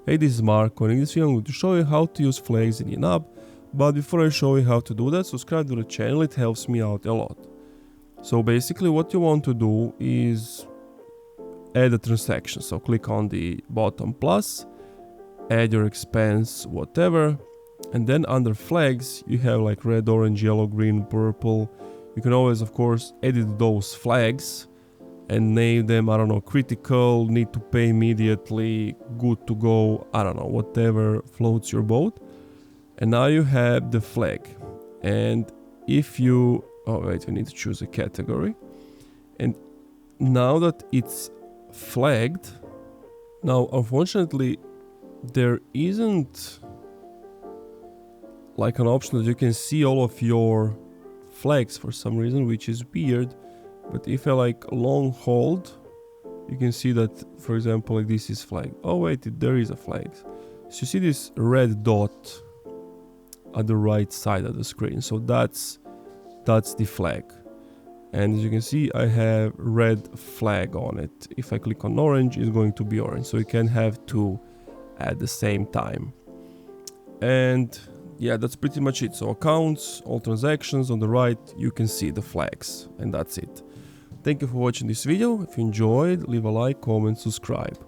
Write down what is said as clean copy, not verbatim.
Hey, this is Marko, and in this video I'm going to show you how to use flags in YNAB. But before I show you how to do that, subscribe to the channel, it helps me out a lot. So basically what you want to do is add a transaction. So click on the bottom plus, add your expense, whatever, and then under flags you have like red, orange, yellow, green, purple. You can always of course edit those flags and name them, I don't know, critical, need to pay immediately, good to go, I don't know, whatever floats your boat. And now you have the flag. And if you, oh wait, we need to choose a category. And now that it's flagged, now unfortunately there isn't like an option that you can see all of your flags for some reason, which is weird. But if I like long hold, you can see that, for example, like this is flagged. Oh wait, there is a flag. So you see this red dot at the right side of the screen. So that's the flag. And as you can see, I have red flag on it. If I click on orange, it's going to be orange. So you can have two at the same time. And yeah, that's pretty much it. So accounts, all transactions on the right, you can see the flags, and that's it. Thank you for watching this video. If you enjoyed, leave a like, comment, subscribe.